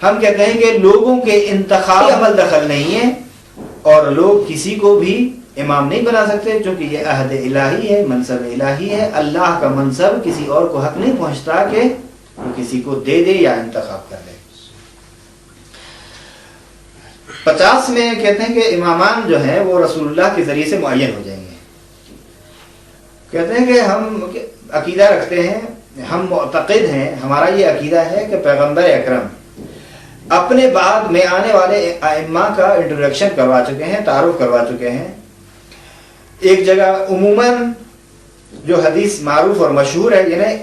ہم کہتے ہیں کہ لوگوں کے انتخابی عمل دخل نہیں ہے اور لوگ کسی کو بھی امام نہیں بنا سکتے، چونکہ یہ عہد الہی ہے، منصب الہی ہے۔ اللہ کا منصب کسی اور کو حق نہیں پہنچتا کہ وہ کسی کو دے دے یا انتخاب کر دے۔ 50 میں کہتے ہیں کہ امامان جو ہیں وہ رسول اللہ کے ذریعے سے معین ہو جائیں گے۔ کہتے ہیں کہ ہم عقیدہ رکھتے ہیں، ہم معتقد ہیں، ہمارا یہ عقیدہ ہے کہ پیغمبر اکرم اپنے بعد میں آنے والے ائمہ کا انٹروڈکشن کروا چکے ہیں، تعارف کروا چکے ہیں۔ ایک جگہ عموماً جو حدیث معروف اور مشہور ہے، یعنی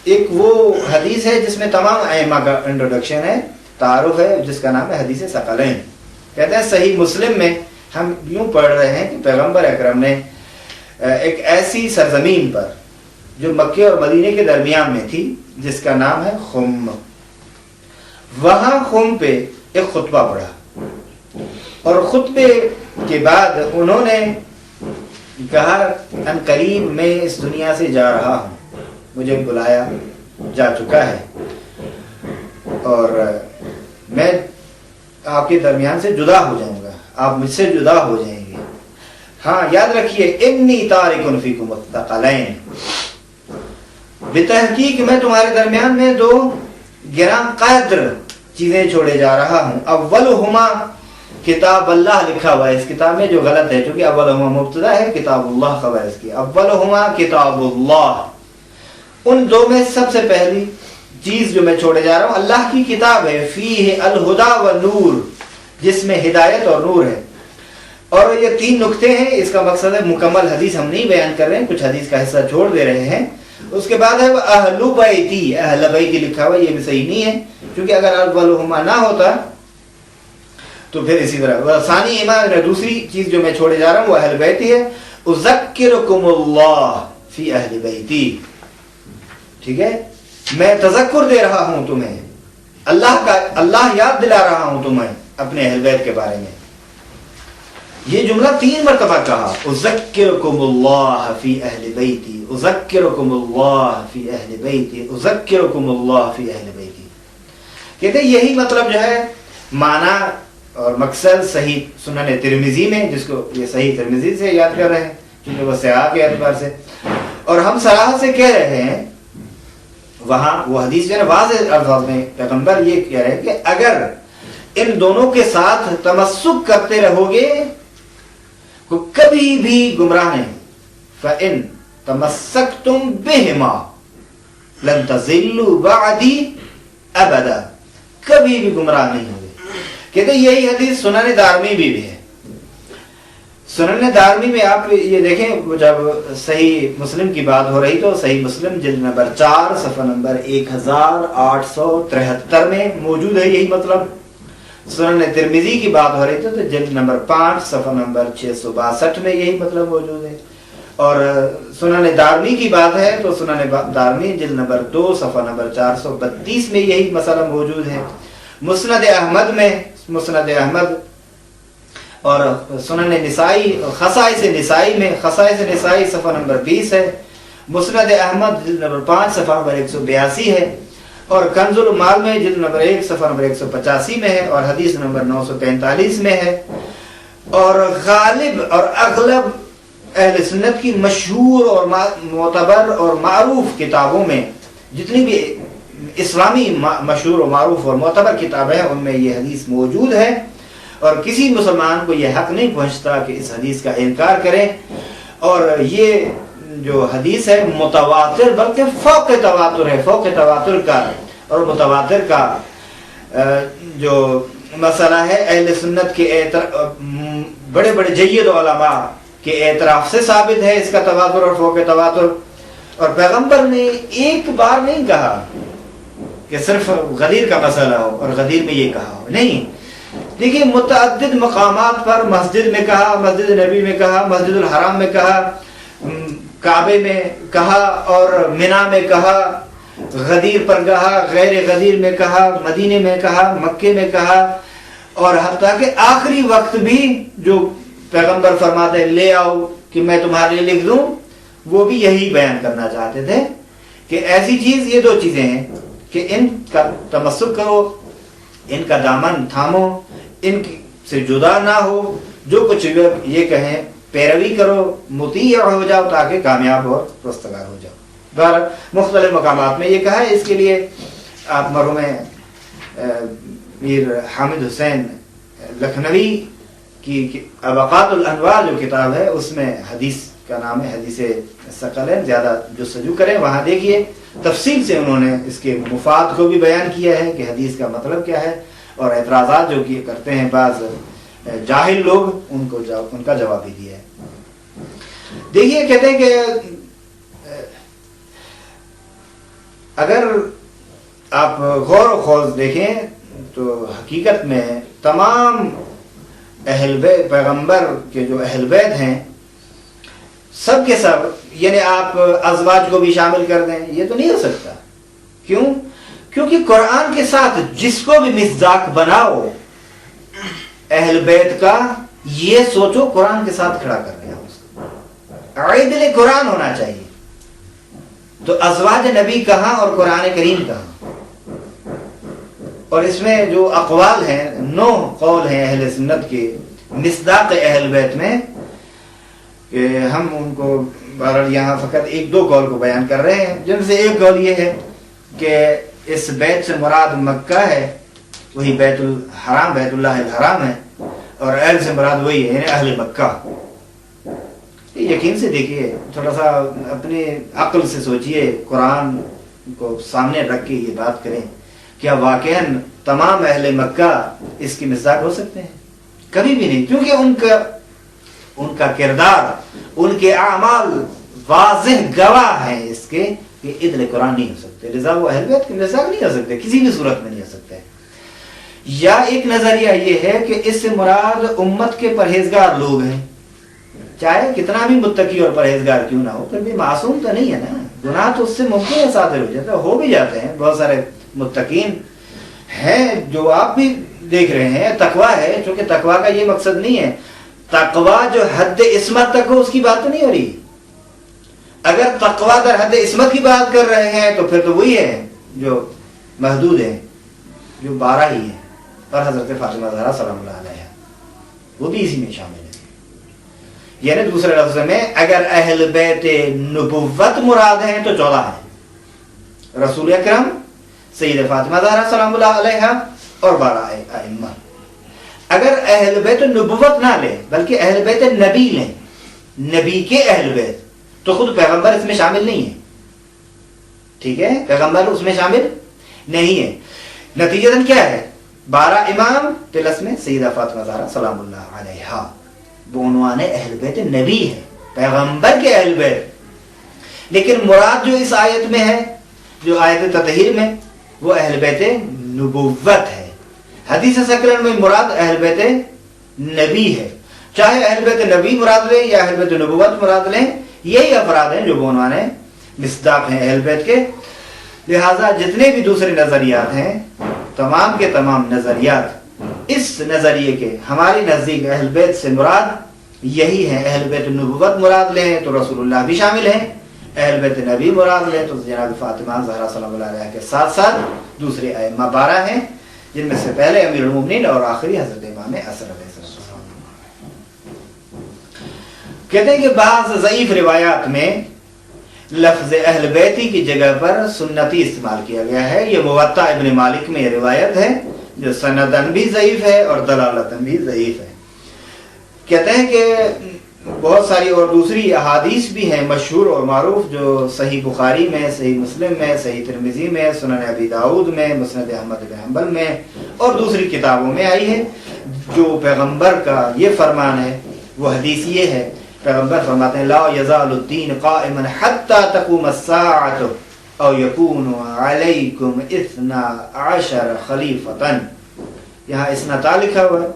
ایک وہ حدیث ہے جس میں تمام ائمہ کا انٹروڈکشن ہے، تعارف ہے، جس کا نام ہے حدیث ثقلین۔ کہتے ہیں صحیح مسلم میں ہم یوں پڑھ رہے ہیں کہ پیغمبر اکرم نے ایک ایسی سرزمین پر جو مکے اور مدینے کے درمیان میں تھی جس کا نام ہے خم، وہاں خم پہ ایک خطبہ پڑھا اور خطبے کے بعد انہوں نے کہا ان قریب میں اس دنیا سے جا رہا ہوں، مجھے بلایا جا چکا ہے اور میں آپ کے درمیان سے جدا ہو جاؤں گا، آپ مجھ سے جدا ہو جائیں گے۔ ہاں یاد رکھیے انی تارک فیکم الثقلین، بتحقیق میں تمہارے درمیان میں دو گراں قدر چیزیں چھوڑے جا رہا ہوں۔ اولہما کتاب اللہ لکھا ہوا ہے اس کتاب میں، جو غلط ہے چونکہ اولہما مبتدا ہے، کتاب اللہ خبر اس کی۔ اولہما کتاب اللہ، ان دو میں سب سے پہلی چیز جو میں چھوڑے جا رہا ہوں اللہ کی کتاب ہے، فیہ الہدی والنور، جس میں ہدایت اور نور ہے۔ اور یہ 3 نقطے ہیں، اس کا مقصد ہے مکمل حدیث ہم نہیں بیان کر رہے ہیں، کچھ حدیث کا حصہ چھوڑ دے رہے ہیں۔ اس کے بعد ہے اہل بیتی، اہل بیتی لکھا ہوا، یہ بھی صحیح نہیں ہے کیونکہ اگر اولہما نہ ہوتا تو پھر اسی طرح ثانی ایمان، دوسری چیز جو میں چھوڑے جا رہا ہوں وہ اہل بیتی ہے۔ اذکرکم اللہ فی اہل بیتی، ٹھیک ہے، میں تذکر دے رہا ہوں تمہیں، اللہ یاد دلا رہا ہوں تمہیں اپنے اہل بیت کے بارے میں۔ یہ جملہ 3 مرتبہ کہا، اذکرکم اللہ فی اہل بیتی، اذکرکم اللہ فی اہل بیتی، اذکرکم اللہ فی اہل بیتی۔ کہتے ہیں یہی مطلب جو ہے معنی اور مقصد صحیح سنن ترمذی میں، جس کو یہ صحیح ترمذی سے یاد کر رہے ہیں کیونکہ وہ صحاح کے اعتبار سے، اور ہم صراحت سے کہہ رہے ہیں وہاں وہ حدیث جو ہے واضح الفاظ میں پیغمبر یہ کہہ رہے ہیں کہ اگر ان دونوں کے ساتھ تمسک کرتے رہو گے تو کبھی بھی گمراہ نہیں۔ فَإِن تَمَسَّكْتُمْ بِهِمَا لَن تَضِلُّوا بَعْدِي أَبَدًا، کبھی بھی گمراہ نہیں ہوگے۔ کہتے ہیں یہی حدیث سنن دارمی بھی ہے۔ سنن دارمی میں آپ یہ دیکھیں، جب صحیح مسلم کی بات ہو رہی تو صحیح مسلم جلد نمبر 4 صفحہ نمبر 1873 میں موجود ہے یہی مطلب۔ سنن ترمذی کی بات ہو رہی تھی تو جلد نمبر 5 صفحہ نمبر 662 میں یہی مطلب موجود ہے۔ اور سنن دارمی کی بات ہے تو سنن دارمی جلد نمبر 2 صفحہ نمبر 432 میں یہی مسئلہ موجود ہے۔ مسند احمد میں، مسند احمد اور سنن نسائی، خصائص نسائی میں، خصائص نسائی صفحہ نمبر 20 ہے، مسند احمد جلد نمبر 5 صفحہ نمبر 182 ہے، اور کنز المال میں جلد نمبر 1 صفحہ نمبر 185 میں ہے، اور حدیث نمبر 945 میں ہے۔ اور غالب اور اغلب اہل سنت کی مشہور اور معتبر اور معروف کتابوں میں، جتنی بھی اسلامی مشہور و معروف اور معتبر کتابیں ہیں ان میں یہ حدیث موجود ہے، اور کسی مسلمان کو یہ حق نہیں پہنچتا کہ اس حدیث کا انکار کرے۔ اور یہ جو حدیث ہے متواتر، بلکہ فوق تواتر ہے، فوق تواتر کا اور متواتر کا جو مسئلہ ہے اہل سنت کے بڑے بڑے جید علماء کے اعتراف سے ثابت ہے اس کا تواتر اور فوق تواتر۔ اور پیغمبر نے ایک بار نہیں کہا کہ صرف غدیر کا مسئلہ ہو اور غدیر میں یہ کہا ہو، نہیں، دیکھیے متعدد مقامات پر مسجد میں کہا، مسجد نبی میں کہا، مسجد الحرام میں کہا، کعبے میں کہا، اور منا میں کہا، غدیر پر کہا، غیر غدیر میں کہا، مدینے میں کہا، مکے میں کہا، اور حتیٰ کہ آخری وقت بھی جو پیغمبر فرماتے لے آؤ کہ میں تمہارے لیے لکھ دوں، وہ بھی یہی بیان کرنا چاہتے تھے کہ ایسی چیز، یہ 2 چیزیں ہیں کہ ان کا تمسک کرو ان کا دامن تھامو، ان سے جدا نہ ہو، جو کچھ یہ کہیں پیروی کرو، مطیع ہو جاؤ تاکہ کامیاب اور رستگار ہو جاؤ۔ بہر مختلف مقامات میں یہ کہا ہے۔ اس کے لیے آپ مرحوم میر حامد حسین لکھنوی کی ابقات الانوار جو کتاب ہے اس میں حدیث کا نام ہے حدیث ثقلین، زیادہ جستجو کریں، وہاں دیکھیے تفصیل سے انہوں نے اس کے مفاد کو بھی بیان کیا ہے کہ حدیث کا مطلب کیا ہے، اور اعتراضات جو کہ کرتے ہیں بعض جاہل لوگ ان کا جواب بھی دیا ہے۔ دیکھیے کہتے ہیں کہ اگر آپ غور و خوض دیکھیں تو حقیقت میں تمام اہل بیت، پیغمبر کے جو اہل بیت ہیں سب کے سب، یعنی آپ ازواج کو بھی شامل کر دیں، یہ تو نہیں ہو سکتا۔ کیوں؟ کیونکہ قرآن کے ساتھ جس کو بھی مصداق بناؤ اہل بیت کا، یہ سوچو قرآن کے ساتھ کھڑا کر رہے ہیں اس کو، عدل قرآن ہونا چاہیے۔ تو ازواج نبی کہاں اور قرآن کریم کہاں؟ اور اس میں جو اقوال ہیں، 9 قول ہیں اہل سنت کے مصداق اہل بیت میں، کہ ہم ان کو بہرحال یہاں فقط 1-2 قول کو بیان کر رہے ہیں، جن سے ایک قول یہ ہے کہ اس بیت سے مراد مکہ ہے، وہی بیت الحرام، بیت اللہ الحرام ہے، اور اہل سے مراد وہی ہے، یعنی اہل مکہ۔ یقین سے دیکھیے، تھوڑا سا اپنی عقل سے سوچئے، قرآن کو سامنے رکھ کے یہ بات کریں، کیا واقعاً تمام اہل مکہ اس کی مصداق ہو سکتے ہیں؟ کبھی بھی نہیں، کیونکہ ان کا کردار، ان کے اعمال واضح گواہ ہیں اس کے کہ عدل قرآن نہیں ہو سکتے، لذا وہ اہل بیت کے مصداق نہیں ہو سکتے، کسی بھی صورت میں نہیں ہو سکتے۔ یا ایک نظریہ یہ ہے کہ اس سے مراد امت کے پرہیزگار لوگ ہیں، چاہے کتنا بھی متقی اور پرہیزگار کیوں نہ ہو، پھر بھی معصوم تو نہیں ہے نا، گناہ تو اس سے ممکن ہے صادر ہو جاتا ہے، ہو بھی جاتے ہیں۔ بہت سارے متقین ہیں جو آپ بھی دیکھ رہے ہیں، تقویٰ ہے، چونکہ تقویٰ کا یہ مقصد نہیں ہے، تقویٰ جو حد عصمت تک ہو اس کی بات تو نہیں ہو رہی۔ اگر تقویٰ در حد عصمت کی بات کر رہے ہیں تو پھر تو وہی ہے جو محدود ہے، جو 12 ہی ہے، اور حضرت فاطمہ زہرا سلام اللہ علیہ وہ بھی اسی میں شامل ہے۔ یعنی دوسرے لفظ میں اگر اہل بیت نبوت مراد ہیں تو 14 ہیں، رسول اکرم، سید فاطمہ زہرا سلام اللہ علیہ اور 12 ائمہ۔ اگر اہل بیت نبوت نہ لیں بلکہ اہل بیت نبی لیں، نبی کے اہل بیت، تو خود پیغمبر اس میں شامل نہیں ہے، ٹھیک ہے، پیغمبر اس میں شامل نہیں ہے۔ نتیجتاً کیا ہے، 12 امام تلس میں سیدہ فاطمہ زہرا سلام اللہ علیہ، وہ عنوان اہل بیت نبی ہے، پیغمبر کے اہل بیت۔ لیکن مراد جو اس آیت میں ہے، جو آیت تطہیر میں، وہ اہل بیت نبوت ہے۔ حدیث ثقلین میں مراد اہل بیت نبی ہے، چاہے اہل بیت نبی مراد لیں یا اہل بیت نبوت مراد لیں، یہی افراد ہیں جو بعنوان مصداق ہیں اہل بیت کے۔ لہٰذا جتنے بھی دوسرے نظریات ہیں، تمام کے تمام نظریات اس نظریے کے ہماری نزدیک اہل بیت سے مراد یہی ہیں۔ اہل بیت نبوت مراد لیں تو رسول اللہ بھی شامل ہیں، اہل بیت نبی مراد لیں تو جناب فاطمہ زہرا سلام اللہ علیہ کے ساتھ ساتھ دوسرے ائمہ 12 ہیں، جن میں سے پہلے امیر المومنین اور آخری حضرت امام عصر علیہ السلام۔ کہتے ہیں کہ بعض ضعیف روایات میں لفظ اہل بیتی کی جگہ پر سنتی استعمال کیا گیا ہے۔ یہ موطا ابن مالک میں یہ روایت ہے جو سندن بھی ضعیف ہے اور دلالتن بھی ضعیف ہے۔ کہتے ہیں کہ بہت ساری اور دوسری احادیث بھی ہیں مشہور اور معروف، جو صحیح بخاری میں، صحیح مسلم میں، صحیح ترمذی میں، سنن ابی داؤد میں، مسند احمد بن حنبل میں اور دوسری کتابوں میں آئی ہے، جو پیغمبر کا یہ فرمان ہے۔ وہ حدیث یہ ہے، پیغمبر فرماتے ہیں لا یزال الدین قائما حتی تقوم الساعۃ او یکون علیکم 12 خلیفۃ۔ یہاں اسنتا لکھا ہوا ہے،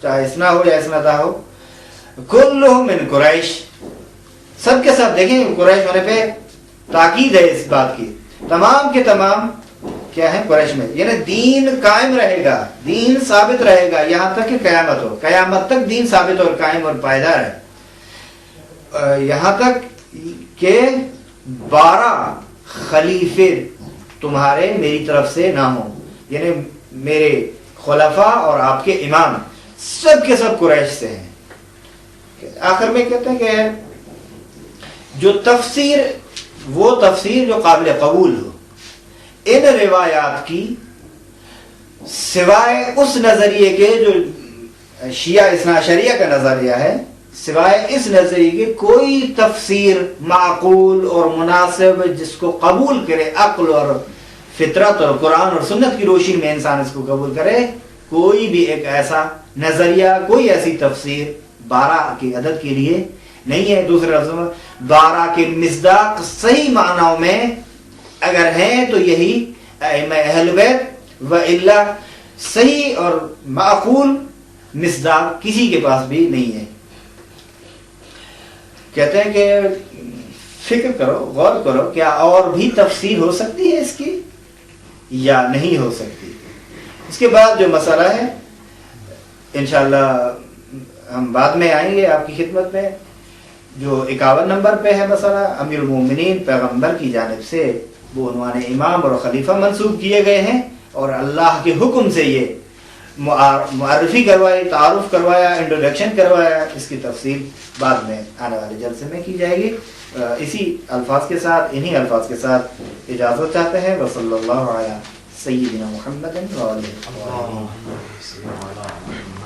چاہے اسنا ہو یا اسنتا ہو، کلہم من قریش، سب کے سب دیکھیں قریش ہونے پہ تاکید ہے اس بات کی، تمام کے تمام کیا ہے قریش میں، یعنی دین قائم رہے گا، دین ثابت رہے گا یہاں تک کہ قیامت ہو، قیامت تک دین ثابت اور قائم اور پائیدار ہے، یہاں تک کہ 12 خلیفے تمہارے میری طرف سے نہ ہوں، یعنی میرے خلفاء اور آپ کے امام سب کے سب قریش سے ہیں۔ آخر میں کہتے ہیں کہ جو تفسیر، وہ تفسیر جو قابل قبول ہو ان روایات کی، سوائے اس نظریے کے جو شیعہ اثنا عشریہ کا نظریہ ہے، سوائے اس نظریے کے کوئی تفسیر معقول اور مناسب جس کو قبول کرے عقل اور فطرت اور قرآن اور سنت کی روشنی میں انسان اس کو قبول کرے، کوئی بھی ایک ایسا نظریہ، کوئی ایسی تفسیر 12 کی عدد کے لیے نہیں ہے۔ دوسرے لفظوں میں 12 کے مصداق صحیح معنوں میں اگر ہیں تو یہی ائمہ اہل بیت، و الا صحیح اور معقول مصداق کسی کے پاس بھی نہیں ہے۔ کہتے ہیں کہ فکر کرو، غور کرو، کیا اور بھی تفسیر ہو سکتی ہے اس کی یا نہیں ہو سکتی؟ اس کے بعد جو مسئلہ ہے انشاءاللہ ہم بعد میں آئیں گے آپ کی خدمت میں، جو 51 نمبر پہ ہے مسئلہ، امیر المومنین پیغمبر کی جانب سے وہ عنوان امام اور خلیفہ منسوب کیے گئے ہیں، اور اللہ کے حکم سے یہ معرفی کروائی، تعارف کروایا، انٹروڈکشن کروایا۔ اس کی تفصیل بعد میں آنے والے جلسے میں کی جائے گی۔ اسی الفاظ کے ساتھ، انہی الفاظ کے ساتھ اجازت چاہتے ہیں۔ وصلی اللہ علی سیدنا محمد و آلہ۔